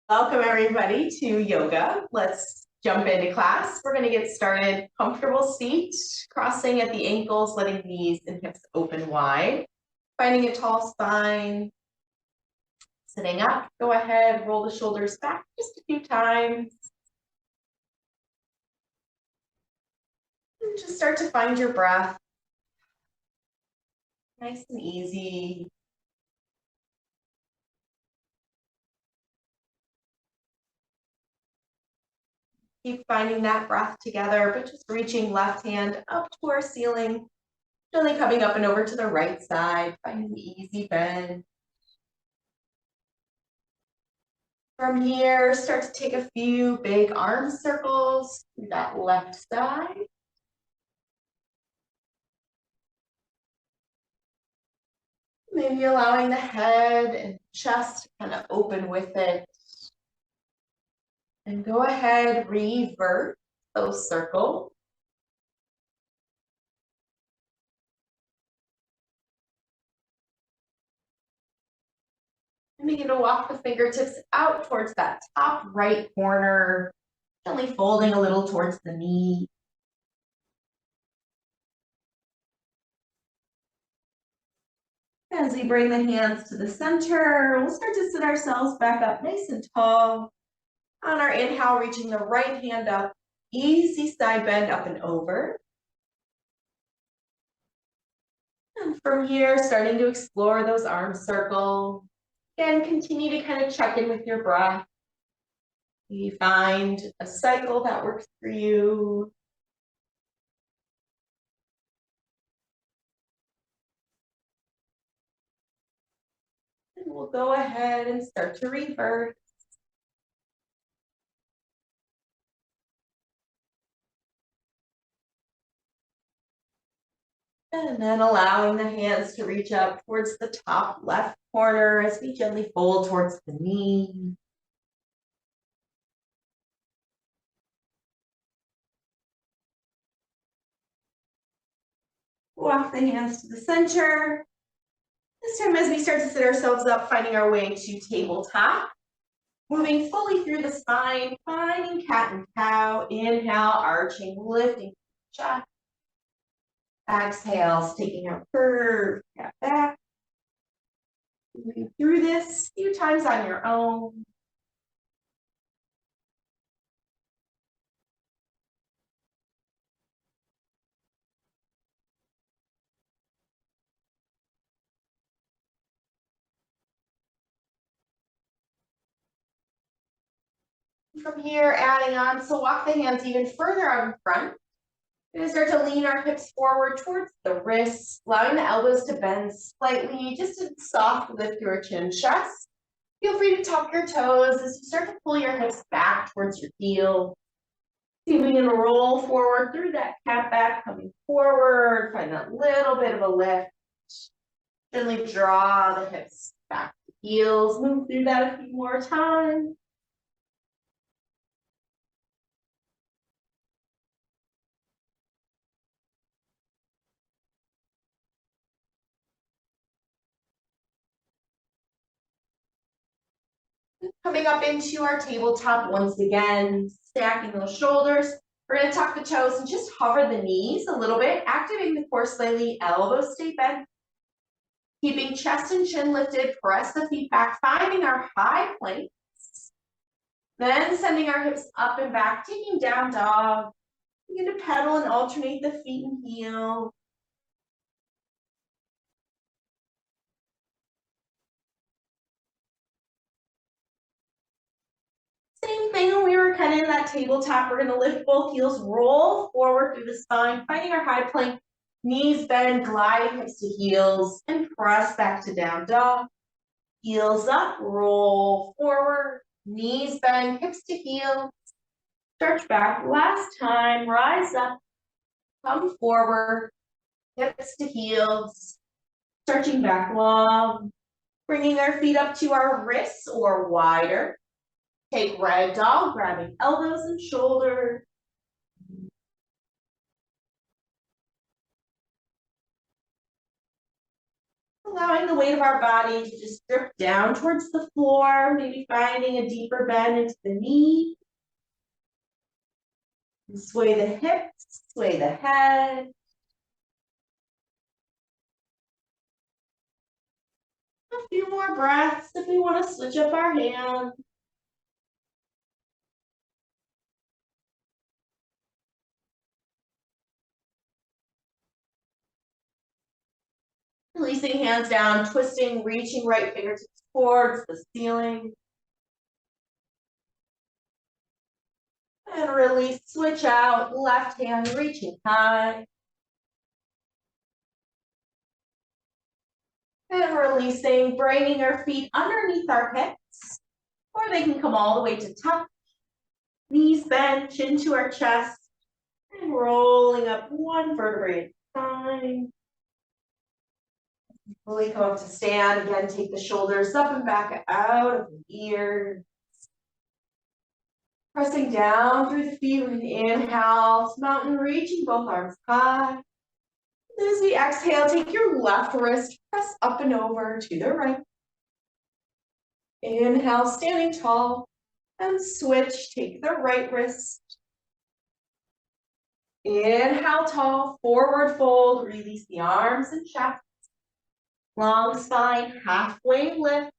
Welcome everybody to yoga. Let's jump into class. We're going to get started. Comfortable seat, crossing at the ankles, letting knees and hips open wide. Finding a tall spine. Sitting up, go ahead, roll the shoulders back just a few times. And just start to find your breath. Nice and easy. Keep finding that breath together, but just reaching left hand up to our ceiling. Gently coming up and over to the right side, finding the easy bend. From here, start to take a few big arm circles through that left side. Maybe allowing the head and chest to kind of open with it. And go ahead, revert those circles. And begin to walk the fingertips out towards that top right corner, gently folding a little towards the knee. As we bring the hands to the center, we'll start to sit ourselves back up nice and tall. On our inhale, reaching the right hand up, easy side bend up and over. And from here, starting to explore those arm circles. Again, continue to kind of check in with your breath. You find a cycle that works for you. And we'll go ahead and start to revert. And then allowing the hands to reach up towards the top left corner as we gently fold towards the knee. Walk the hands to the center. This time as we start to sit ourselves up, finding our way to tabletop. Moving fully through the spine, finding cat and cow. Inhale, arching, lifting the chest. Exhale, taking a curve, cat back. Moving through this a few times on your own. From here, adding on, so walk the hands even further out in front. We're going to start to lean our hips forward towards the wrists, allowing the elbows to bend slightly, just a soft lift through your chin chest. Feel free to tuck your toes as you start to pull your hips back towards your heel. See if we can roll forward through that cat back, coming forward, find that little bit of a lift. Gently draw the hips back to heels, move through that a few more times. Coming up into our tabletop once again, stacking those shoulders. We're going to tuck the toes and just hover the knees a little bit, activating the core slightly, elbows stay bent. Keeping chest and chin lifted, press the feet back, finding our high planks. Then sending our hips up and back, taking down dog. Begin to pedal and alternate the feet and heel. Same thing when we were kind of in that tabletop. We're going to lift both heels, roll forward through the spine, finding our high plank. Knees bend, gliding hips to heels, and press back to down dog. Heels up, roll forward, knees bend, hips to heels. Stretch back. Last time, rise up, come forward, hips to heels. Stretching back long, bringing our feet up to our wrists or wider. Take rag doll, grabbing elbows and shoulders. Allowing the weight of our body to just drip down towards the floor, maybe finding a deeper bend into the knee. And sway the hips, sway the head. A few more breaths if we want to switch up our hands. Releasing hands down, twisting, reaching right fingertips towards the ceiling. And release, switch out, left hand reaching high. And releasing, bringing our feet underneath our hips, or they can come all the way to touch. Knees bent, chin to our chest, and rolling up one vertebrae at a time. Fully come up to stand. Again, take the shoulders up and back out of the ears. Pressing down through the feet with an inhale, mountain reaching both arms high. And as we exhale, take your left wrist, press up and over to the right. Inhale, standing tall, and switch, take the right wrist. Inhale, tall, forward fold, release the arms and chest. Long spine, halfway lift.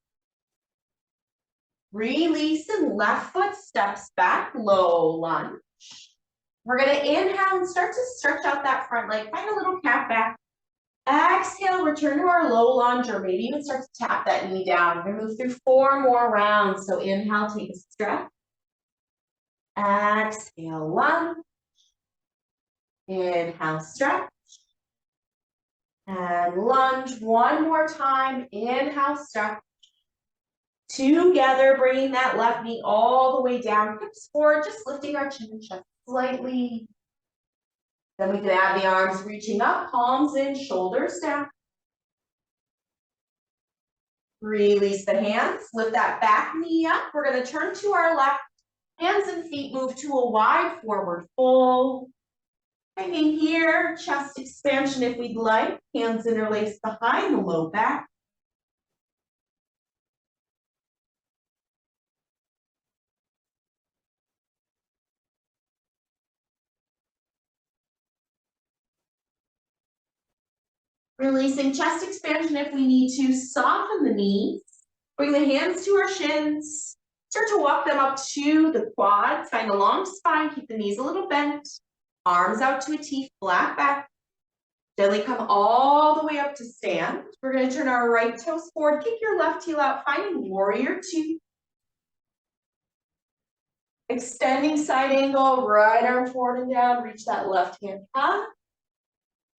Release and left foot steps back, low lunge. We're gonna inhale and start to stretch out that front leg, find a little cat back. Exhale, return to our low lunge, or maybe even start to tap that knee down. We're gonna move through 4 more rounds. So inhale, take a stretch. Exhale, lunge. Inhale, stretch. And lunge one more time. Inhale, stretch. Together, bringing that left knee all the way down, hips forward, just lifting our chin and chest slightly. Then we can add the arms reaching up, palms in, shoulders down. Release the hands, lift that back knee up. We're going to turn to our left. Hands and feet move to a wide forward fold. Hanging here, chest expansion if we'd like. Hands interlaced behind the low back. Releasing chest expansion if we need to. Soften the knees. Bring the hands to our shins. Start to walk them up to the quads. Find a long spine. Keep the knees a little bent. Arms out to a T, flat back. Gently come all the way up to stand. We're going to turn our right toes forward. Kick your left heel out. Finding warrior 2. Extending side angle. Right arm forward and down. Reach that left hand up.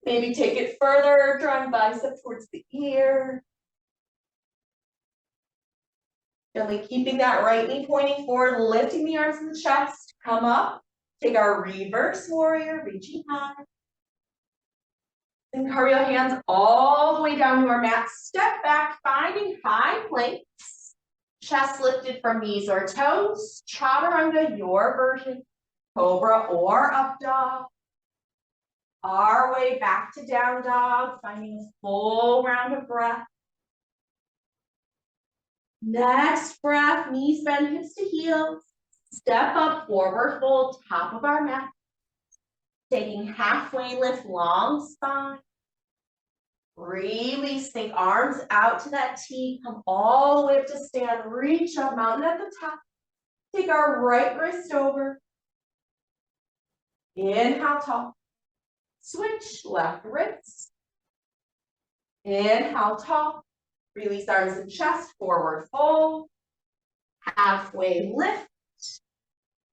Maybe take it further, drawing bicep towards the ear. Gently keeping that right knee pointing forward, lifting the arms in the chest. Come up. Take our reverse warrior, reaching high. And carry your hands all the way down to our mat. Step back, finding high planks. Chest lifted from knees or toes. Chaturanga, your version. Cobra or up dog. Our way back to down dog, finding a full round of breath. Next breath, knees bend, hips to heels. Step up, forward fold, top of our mat. Taking halfway lift, long spine. Release, think arms out to that T. Come all the way up to stand. Reach up, mountain at the top. Take our right wrist over. Inhale, tall. Switch, left wrist. Inhale, tall. Release arms and chest, forward fold. Halfway lift.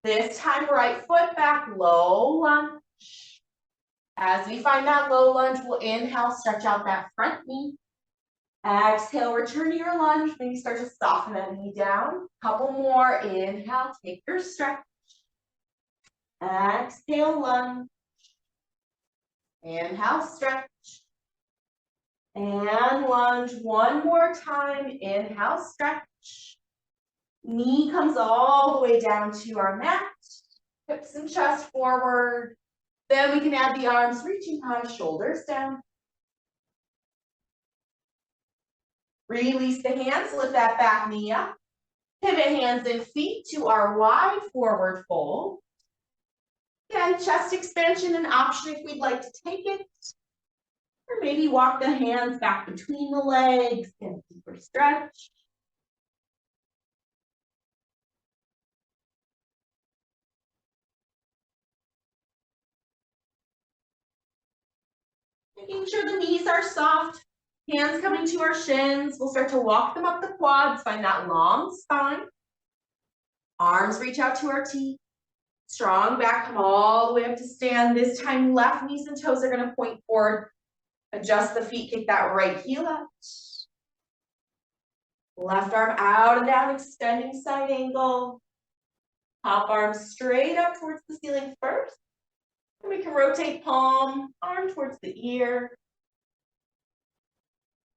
This time, right foot back, low lunge. As we find that low lunge, we'll inhale, stretch out that front knee. Exhale, return to your lunge. Maybe start to soften that knee down. Couple more. Inhale, take your stretch. Exhale, lunge. Inhale, stretch. And lunge one more time. Inhale, stretch. Knee comes all the way down to our mat. Hips and chest forward. Then we can add the arms reaching high, shoulders down. Release the hands, lift that back knee up. Pivot hands and feet to our wide forward fold. Again, chest expansion an option if we'd like to take it. Or maybe walk the hands back between the legs, get a deeper stretch. Making sure the knees are soft, hands coming to our shins. We'll start to walk them up the quads, find that long spine. Arms reach out to our teeth. Strong back, come all the way up to stand. This time, left knees and toes are gonna point forward. Adjust the feet, kick that right heel out. Left arm out and down, extending side angle. Top arm straight up towards the ceiling first. And we can rotate palm, arm towards the ear.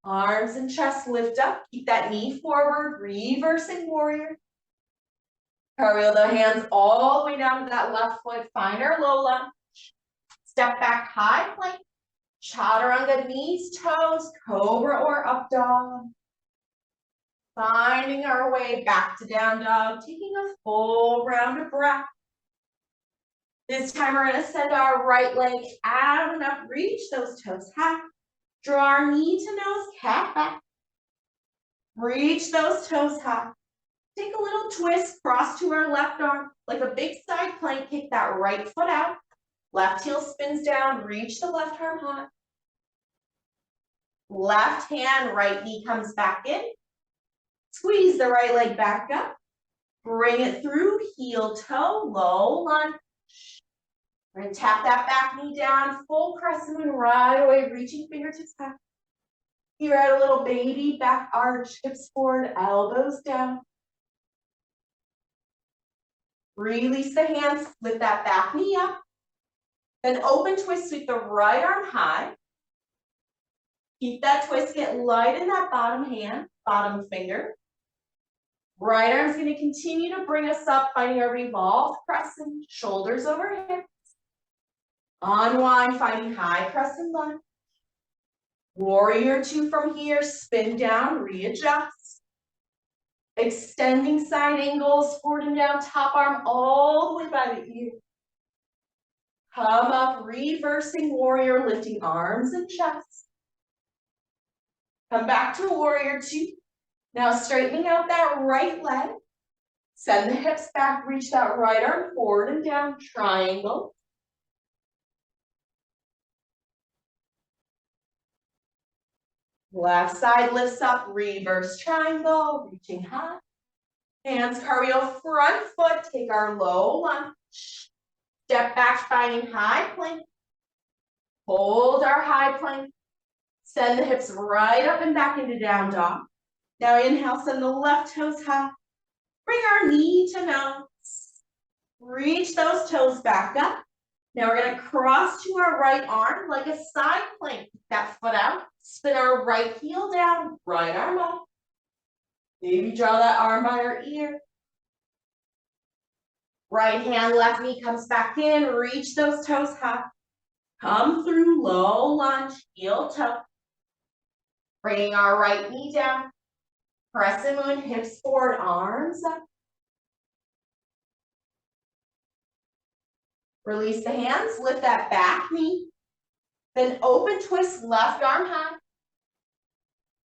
Arms and chest lift up, keep that knee forward, reversing warrior. Cartwheel the hands all the way down to that left foot, find our low lunge. Step back, high plank. Chaturanga, knees, toes, cobra or up dog. Finding our way back to down dog, taking a full round of breath. This time we're gonna send our right leg out and up, reach those toes high. Draw our knee to nose, cat back. Reach those toes high. Take a little twist, cross to our left arm, like a big side plank, kick that right foot out. Left heel spins down, reach the left arm high. Left hand, right knee comes back in. Squeeze the right leg back up. Bring it through, heel toe, low lunge. We're gonna tap that back knee down, full crescent moon right away, reaching fingertips back. Here at a little baby, back arch, hips forward, elbows down. Release the hands, lift that back knee up. Then open twist, sweep the right arm high. Keep that twist, get light in that bottom hand, bottom finger. Right arm's gonna continue to bring us up, finding a revolved crescent, shoulders over hips. Unwind, finding high crescent lunge. Warrior two from here, spin down, readjust. Extending side angles, forward and down, top arm all the way by the ear. Come up, reversing warrior, lifting arms and chest. Come back to warrior two. Now straightening out that right leg. Send the hips back, reach that right arm forward and down, triangle. Left side lifts up, reverse triangle, reaching high. Hands cartwheel front foot, take our low lunge. Step back, finding high plank. Hold our high plank. Send the hips right up and back into down dog. Now inhale, send the left toes high. Bring our knee to nose. Reach those toes back up. Now we're gonna cross to our right arm like a side plank. That foot out. Spin our right heel down, right arm up. Maybe draw that arm by our ear. Right hand, left knee comes back in. Reach those toes high. Come through, low lunge, heel toe. Bringing our right knee down. Crescent moon, hips forward, arms up. Release the hands, lift that back knee. Then open twist, left arm high.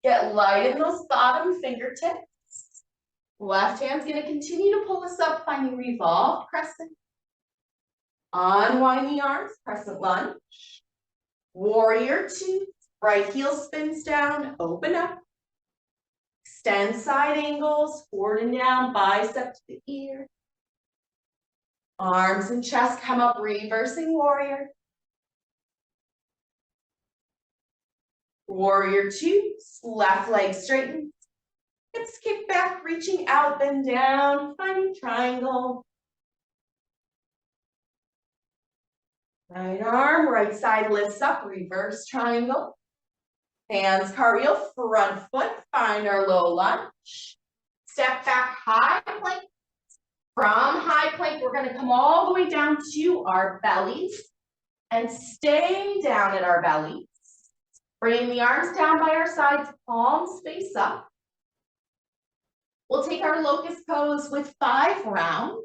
Get light in those bottom fingertips. Left hand's gonna continue to pull us up, finding revolved crescent. Unwind the arms, crescent lunge. Warrior two, right heel spins down, open up. Extend side angles, forward and down, bicep to the ear. Arms and chest come up, reversing warrior. Warrior two, left leg straightens. Hips kick back, reaching out, then down, finding triangle. Right arm, right side lifts up, reverse triangle. Hands cartwheel, front foot, find our low lunge. Step back, high plank. From high plank, we're gonna come all the way down to our bellies and stay down at our bellies. Bringing the arms down by our sides, palms face up. We'll take our locust pose with 5 rounds.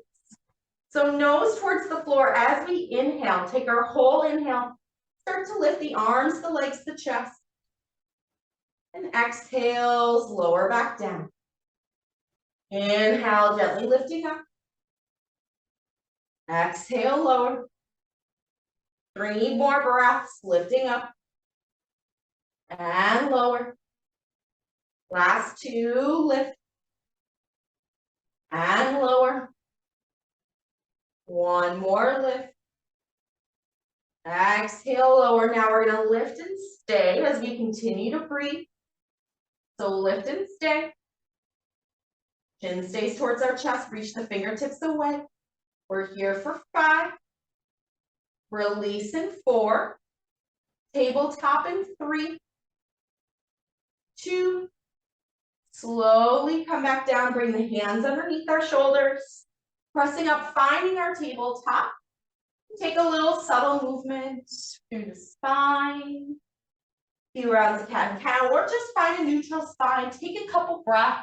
So nose towards the floor as we inhale. Take our whole inhale. Start to lift the arms, the legs, the chest. And exhales, lower back down. Inhale, gently lifting up. Exhale, lower. 3 more breaths, lifting up. And lower. Last 2, lift. And lower. 1 more lift. Exhale, lower. Now we're going to lift and stay as we continue to breathe. So lift and stay. Chin stays towards our chest. Reach the fingertips away. We're here for 5. Release in 4. Tabletop in 3. 2. Slowly come back down. Bring the hands underneath our shoulders. Pressing up, finding our tabletop. Take a little subtle movement through the spine. Few rounds of cat and cow, or just find a neutral spine. Take a couple breaths.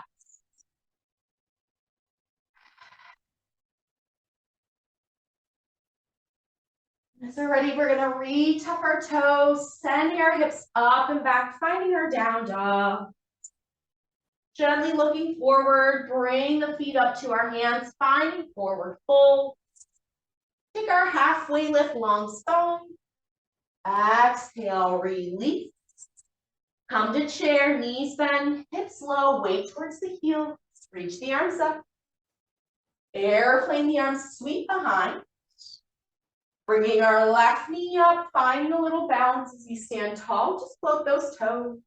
As we're ready, we're gonna re-tuck our toes, sending our hips up and back, finding our down dog. Gently looking forward, bring the feet up to our hands, finding forward fold. Take our halfway lift, long spine. Exhale, release. Come to chair, knees bend, hips low, weight towards the heels. Reach the arms up. Airplane the arms, sweep behind. Bringing our left knee up, finding a little balance as we stand tall. Just float those toes.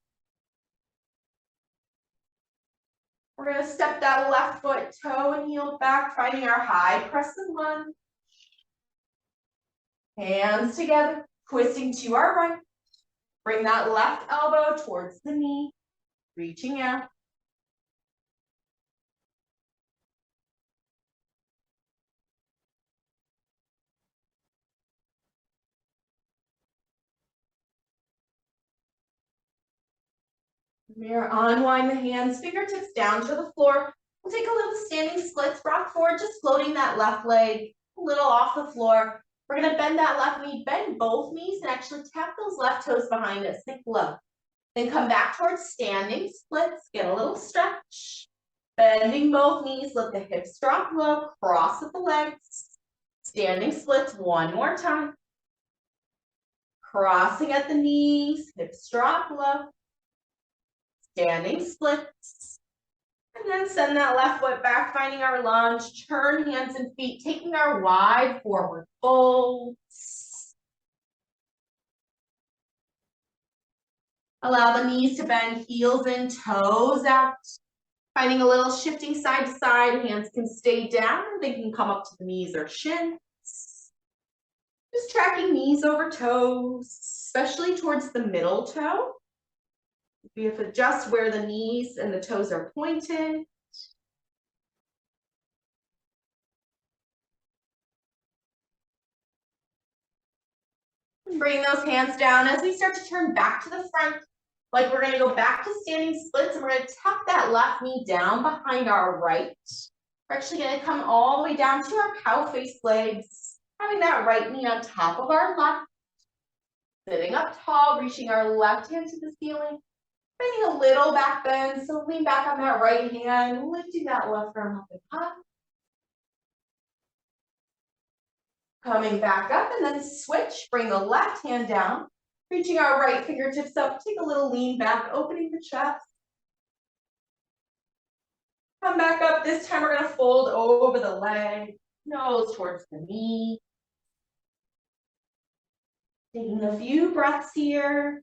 We're going to step that left foot, toe and heel back, finding our high crescent lunge. Hands together, twisting to our right. Bring that left elbow towards the knee, reaching out. Mirror, unwind the hands, fingertips down to the floor. We'll take a little standing splits, rock forward, just floating that left leg a little off the floor. We're gonna bend that left knee, bend both knees, and actually tap those left toes behind us, think low. Then come back towards standing splits, get a little stretch. Bending both knees, let the hips drop low, cross with the legs. Standing splits, 1 more time. Crossing at the knees, hips drop low. Standing splits. And then send that left foot back, finding our lunge, turn hands and feet, taking our wide forward folds. Allow the knees to bend, heels in, toes out. Finding a little shifting side to side, hands can stay down, or they can come up to the knees or shins. Just tracking knees over toes, especially towards the middle toe. You have to adjust where the knees and the toes are pointed. Bring those hands down as we start to turn back to the front. Like we're gonna go back to standing splits, and we're gonna tuck that left knee down behind our right. We're actually gonna come all the way down to our cow face legs, having that right knee on top of our left. Sitting up tall, reaching our left hand to the ceiling. Bringing a little back bend, so lean back on that right hand, lifting that left arm up and up. Coming back up and then switch, bring the left hand down, reaching our right fingertips up, take a little lean back, opening the chest. Come back up, this time we're gonna fold over the leg, nose towards the knee. Taking a few breaths here.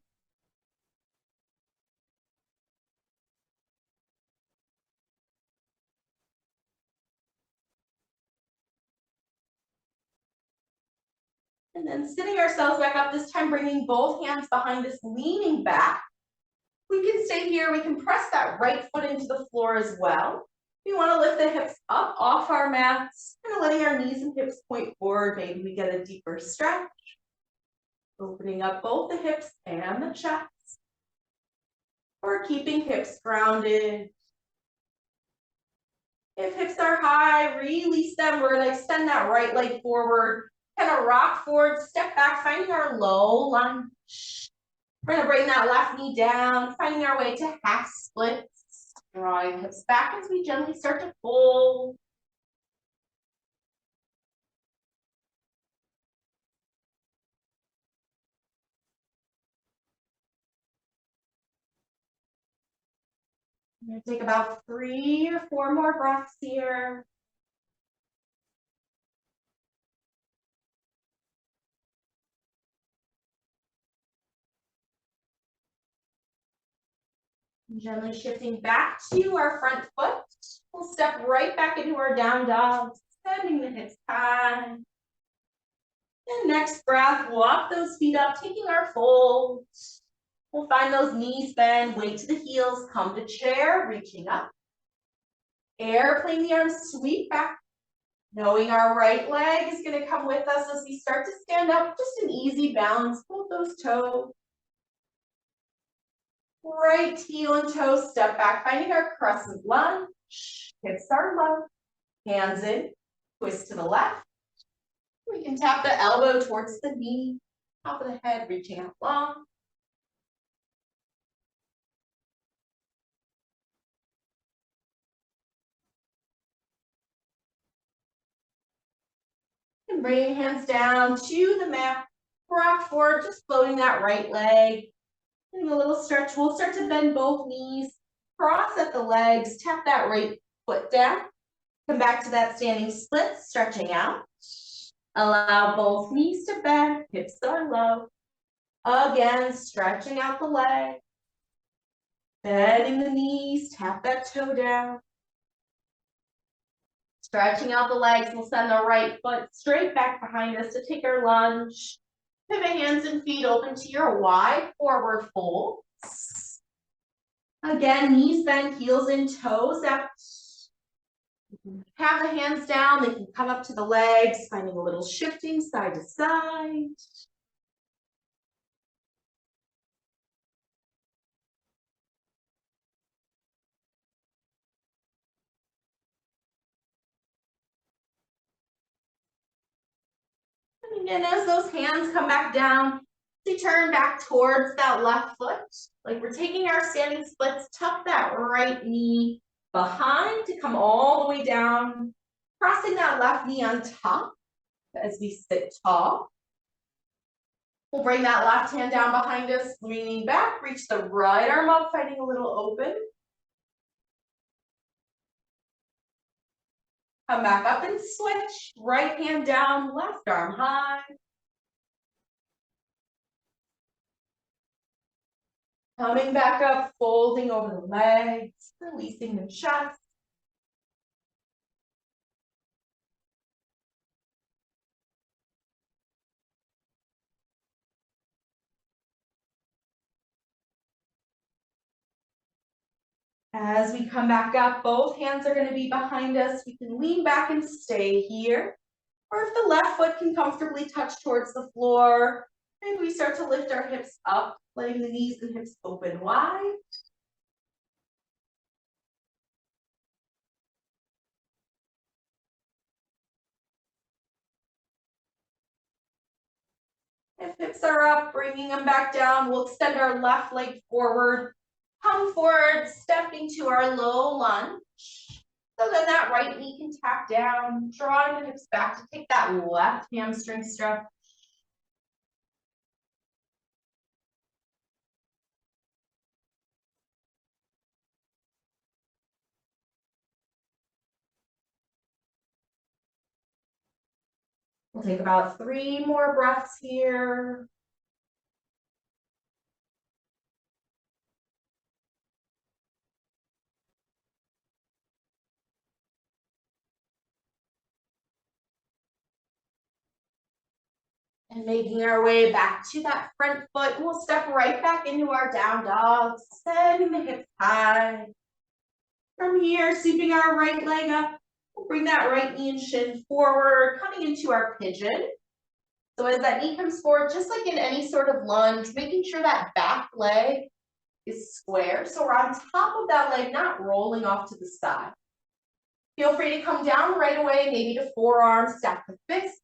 And then sitting ourselves back up, this time bringing both hands behind us, leaning back. We can stay here, we can press that right foot into the floor as well. We want to lift the hips up off our mats, kind of letting our knees and hips point forward. Maybe we get a deeper stretch. Opening up both the hips and the chest. Or keeping hips grounded. If hips are high, release them. We're gonna extend that right leg forward. Kind of rock forward, step back, finding our low lunge. We're gonna bring that left knee down, finding our way to half splits. Drawing hips back as we gently start to fold. I'm gonna take about 3 or 4 more breaths here. Gently shifting back to our front foot. We'll step right back into our down dog, extending the hips high. And next breath, walk those feet up, taking our fold. We'll find those knees bend, weight to the heels, come to chair, reaching up. Airplane the arms, sweep back. Knowing our right leg is going to come with us as we start to stand up, just an easy balance, hold those toes. Right heel and toe, step back, finding our crescent lunge. Hips are low, hands in, twist to the left. We can tap the elbow towards the knee, top of the head, reaching out long. And bringing hands down to the mat, rock forward, just floating that right leg. Doing a little stretch, we'll start to bend both knees, cross at the legs, tap that right foot down. Come back to that standing split, stretching out. Allow both knees to bend, hips are low. Again, stretching out the leg. Bending the knees, tap that toe down. Stretching out the legs, we'll send the right foot straight back behind us to take our lunge. Pivot hands and feet open to your wide forward fold. Again, knees bend, heels in, toes out. Have the hands down, they can come up to the legs, finding a little shifting side to side. And again, as those hands come back down, we turn back towards that left foot. Like we're taking our standing splits, tuck that right knee behind to come all the way down, crossing that left knee on top as we sit tall. We'll bring that left hand down behind us, leaning back, reach the right arm up, finding a little open. Come back up and switch, right hand down, left arm high. Coming back up, folding over the legs, releasing the chest. As we come back up, both hands are going to be behind us. We can lean back and stay here. Or if the left foot can comfortably touch towards the floor, maybe we start to lift our hips up, letting the knees and hips open wide. If hips are up, bringing them back down, we'll extend our left leg forward. Come forward, stepping to our low lunge. So then that right knee can tap down, drawing the hips back to take that left hamstring stretch. We'll take about 3 more breaths here. And making our way back to that front foot, we'll step right back into our down dog, sending the hips high. From here, sweeping our right leg up, we'll bring that right knee and shin forward, coming into our pigeon. So as that knee comes forward, just like in any sort of lunge, making sure that back leg is square, so we're on top of that leg, not rolling off to the side. Feel free to come down right away, maybe to forearms, stack the fists.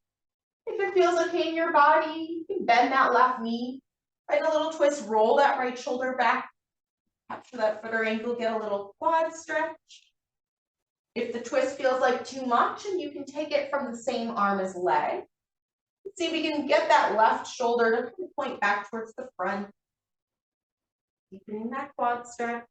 If it feels okay in your body, you can bend that left knee, right, a little twist, roll that right shoulder back, capture that foot or ankle, get a little quad stretch. If the twist feels like too much, and you can take it from the same arm as leg, see if we can get that left shoulder to point back towards the front, deepening that quad stretch.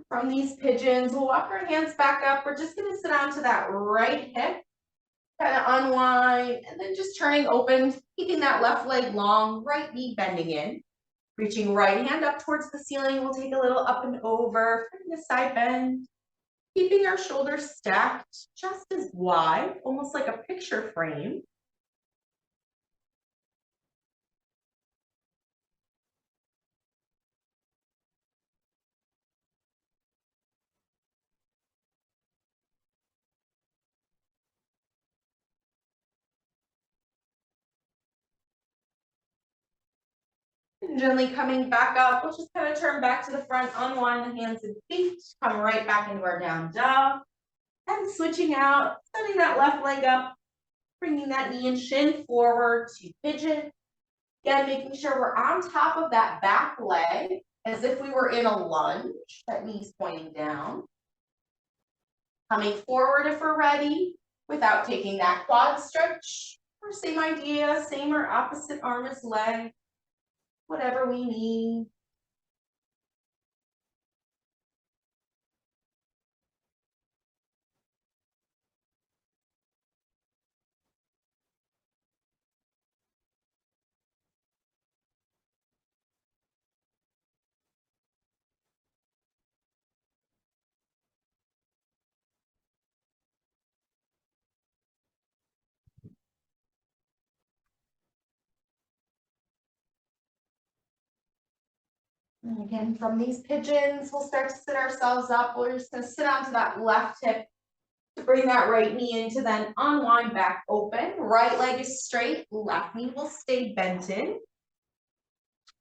From these pigeons, we'll walk our hands back up. We're just going to sit onto that right hip, kind of unwind, and then just turning open, keeping that left leg long, right knee bending in. Reaching right hand up towards the ceiling, we'll take a little up and over, finding a side bend. Keeping our shoulders stacked just as wide, almost like a picture frame. And gently coming back up, we'll just kind of turn back to the front, unwind the hands and feet, come right back into our down dog. And switching out, setting that left leg up, bringing that knee and shin forward to pigeon. Again, making sure we're on top of that back leg as if we were in a lunge, that knee's pointing down. Coming forward if we're ready, without taking that quad stretch, or same idea, same or opposite arm as leg, whatever we need. And again, from these pigeons, we'll start to sit ourselves up. We're just going to sit onto that left hip to bring that right knee in to then unwind back open. Right leg is straight, left knee will stay bent in.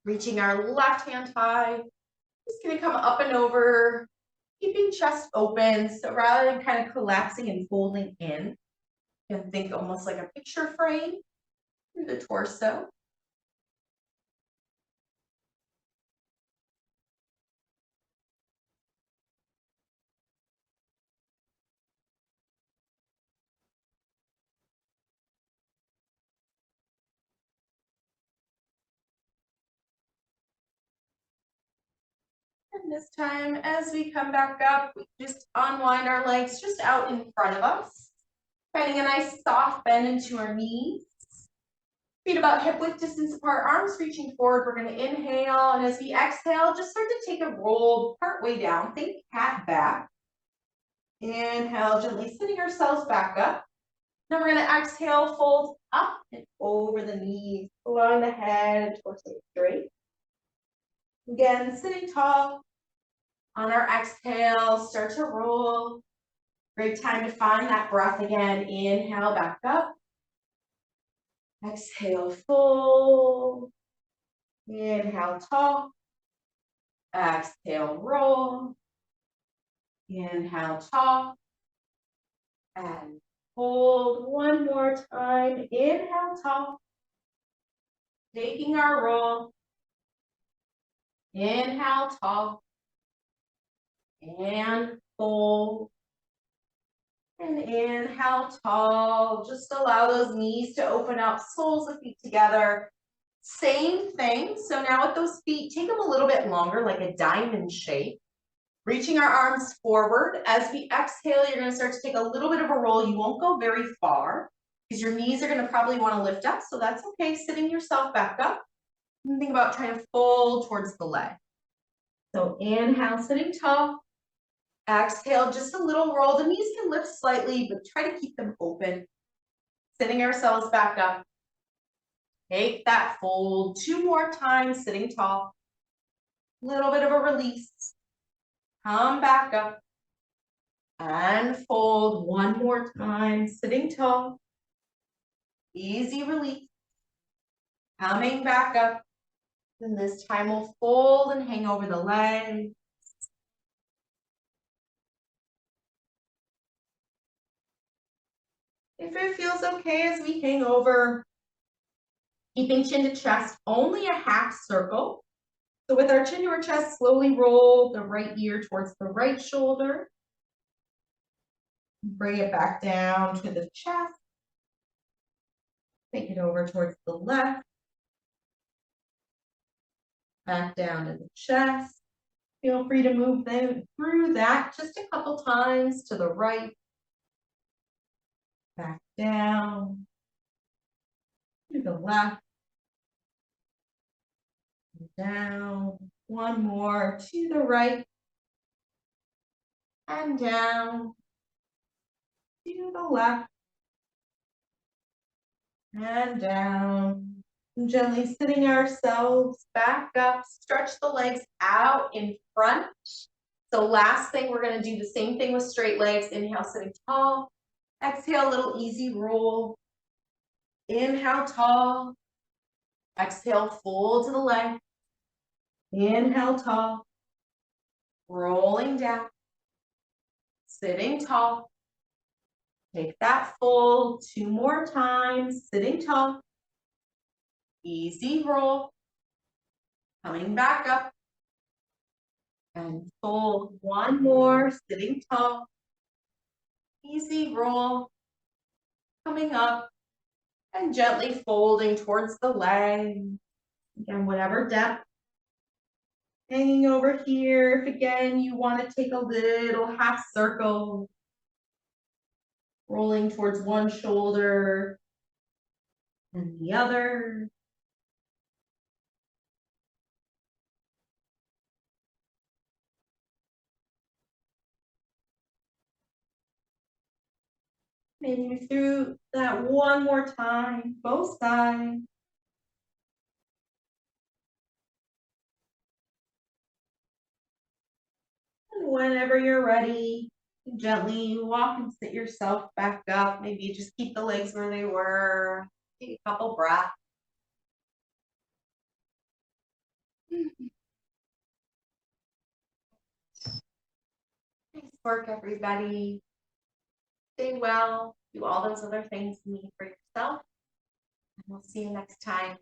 Reaching our left hand high. Just going to come up and over, keeping chest open. So rather than kind of collapsing and folding in, you can think almost like a picture frame through the torso. And this time, as we come back up, we just unwind our legs just out in front of us, finding a nice soft bend into our knees. Feet about hip width distance apart, arms reaching forward. We're going to inhale, and as we exhale, just start to take a roll part way down. Think cat back. Inhale, gently sitting ourselves back up. Now we're going to exhale, fold up and over the knees, allowing the head, torso straight. Again, sitting tall. On our exhale, start to roll. Great time to find that breath again. Inhale, back up. Exhale, fold. Inhale, tall. Exhale, roll. Inhale, tall. And hold one more time. Inhale, tall. Taking our roll. Inhale, tall. And fold. And inhale, tall. Just allow those knees to open up, soles of feet together. Same thing. So now with those feet, take them a little bit longer, like a diamond shape. Reaching our arms forward. As we exhale, you're going to start to take a little bit of a roll. You won't go very far because your knees are going to probably want to lift up. So that's okay. Sitting yourself back up. And think about trying to fold towards the leg. So inhale, sitting tall. Exhale, just a little roll. The knees can lift slightly, but try to keep them open. Sitting ourselves back up. Take that fold 2 more times, sitting tall. Little bit of a release. Come back up. And fold 1 more time, sitting tall. Easy release. Coming back up. And this time we'll fold and hang over the legs. If it feels okay as we hang over, keeping chin to chest, only a half circle. So with our chin to our chest, slowly roll the right ear towards the right shoulder. Bring it back down to the chest. Take it over towards the left. Back down to the chest. Feel free to move them through that just a couple times to the right. Back down to the left. Down. 1 more to the right. And down to the left. And down. And gently sitting ourselves back up. Stretch the legs out in front. So last thing, we're going to do the same thing with straight legs. Inhale, sitting tall. Exhale, a little easy roll. Inhale, tall. Exhale, fold to the left. Inhale, tall. Rolling down. Sitting tall. Take that fold 2 more times. Sitting tall. Easy roll. Coming back up. And fold 1 more. Sitting tall. Easy roll. Coming up. And gently folding towards the leg. Again, whatever depth. Hanging over here. If again you want to take a little half circle. Rolling towards one shoulder and the other. Maybe through that 1 more time, both sides. And whenever you're ready, gently walk and sit yourself back up. Maybe just keep the legs where they were. Take a couple breaths. Nice work, everybody. Stay well. Do all those other things you need for yourself. And we'll see you next time.